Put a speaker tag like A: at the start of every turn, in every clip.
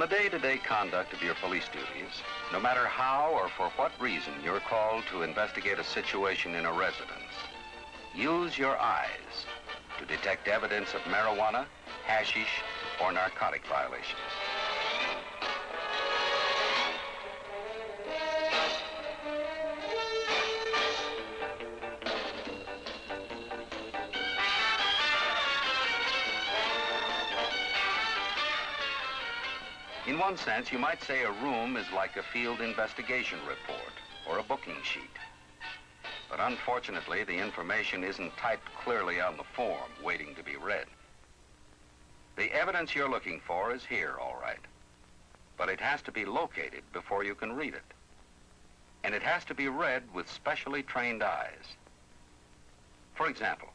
A: the day-to-day conduct of your police duties, no matter how or for what reason you're called to investigate a situation in a residence, use your eyes to detect evidence of marijuana, hashish, or narcotic violations. In one sense, you might say a room is like a field investigation report or a booking sheet. But unfortunately, the information isn't typed clearly on the form, waiting to be read. The evidence you're looking for is here, all right. But it has to be located before you can read it. And it has to be read with specially trained eyes. For example,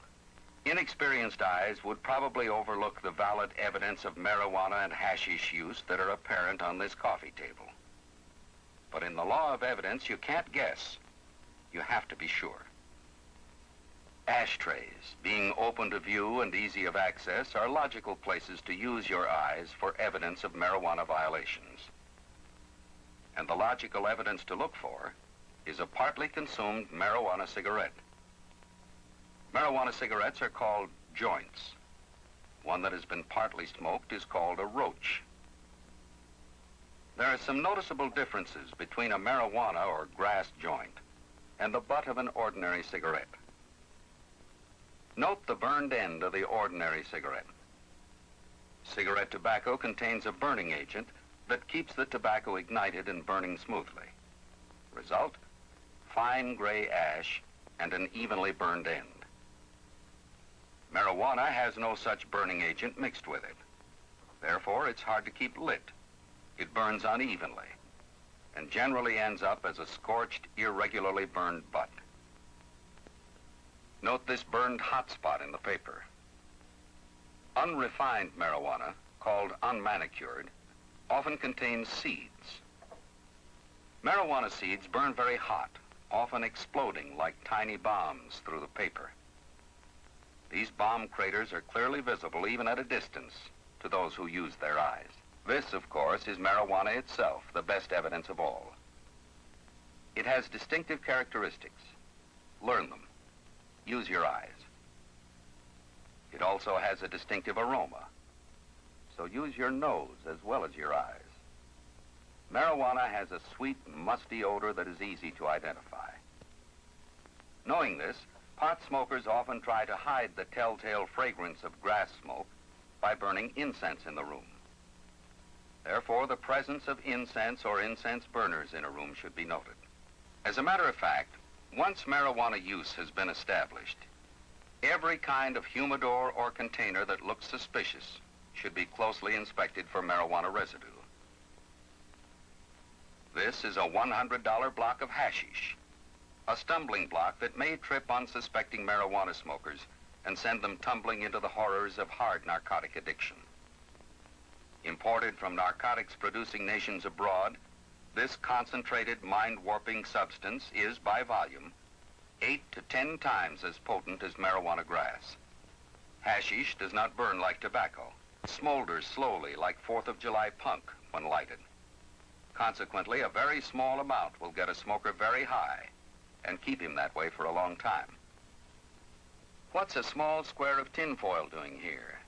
A: inexperienced eyes would probably overlook the valid evidence of marijuana and hashish use that are apparent on this coffee table. But in the law of evidence, you can't guess. You have to be sure. Ashtrays, being open to view and easy of access, are logical places to use your eyes for evidence of marijuana violations. And the logical evidence to look for is a partly consumed marijuana cigarette. Marijuana cigarettes are called joints. One that has been partly smoked is called a roach. There are some noticeable differences between a marijuana or grass joint and the butt of an ordinary cigarette. Note the burned end of the ordinary cigarette. Cigarette tobacco contains a burning agent that keeps the tobacco ignited and burning smoothly. Result, fine gray ash and an evenly burned end. Marijuana has no such burning agent mixed with it. Therefore, it's hard to keep lit. It burns unevenly and generally ends up as a scorched, irregularly burned butt. Note this burned hot spot in the paper. Unrefined marijuana, called unmanicured, often contains seeds. Marijuana seeds burn very hot, often exploding like tiny bombs through the paper. These bomb craters are clearly visible even at a distance to those who use their eyes. This, of course, is marijuana itself, the best evidence of all. It has distinctive characteristics. Learn them. Use your eyes. It also has a distinctive aroma, so use your nose as well as your eyes. Marijuana has a sweet, musty odor that is easy to identify. Knowing this, pot smokers often try to hide the telltale fragrance of grass smoke by burning incense in the room. Therefore, the presence of incense or incense burners in a room should be noted. As a matter of fact, once marijuana use has been established, every kind of humidor or container that looks suspicious should be closely inspected for marijuana residue. This is a $100 block of hashish, a stumbling block that may trip unsuspecting marijuana smokers and send them tumbling into the horrors of hard narcotic addiction. Imported from narcotics-producing nations abroad, this concentrated, mind-warping substance is, by volume, 8 to 10 times as potent as marijuana grass. Hashish does not burn like tobacco. It smolders slowly like 4th of July punk when lighted. Consequently, a very small amount will get a smoker very high and keep him that way for a long time. What's a small square of tinfoil doing here?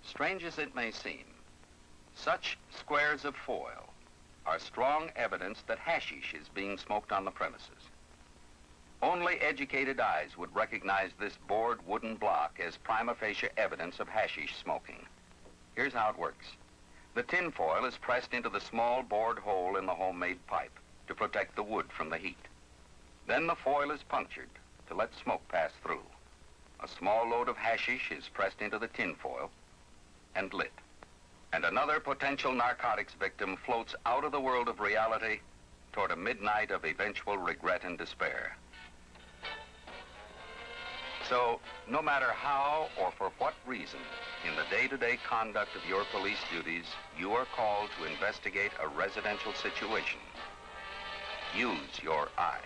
A: Strange as it may seem, such squares of foil are strong evidence that hashish is being smoked on the premises. Only educated eyes would recognize this bored wooden block as prima facie evidence of hashish smoking. Here's how it works. The tinfoil is pressed into the small bored hole in the homemade pipe to protect the wood from the heat. Then the foil is punctured to let smoke pass through. A small load of hashish is pressed into the tinfoil and lit. And another potential narcotics victim floats out of the world of reality toward a midnight of eventual regret and despair. So, no matter how or for what reason, in the day-to-day conduct of your police duties, you are called to investigate a residential situation, use your eyes.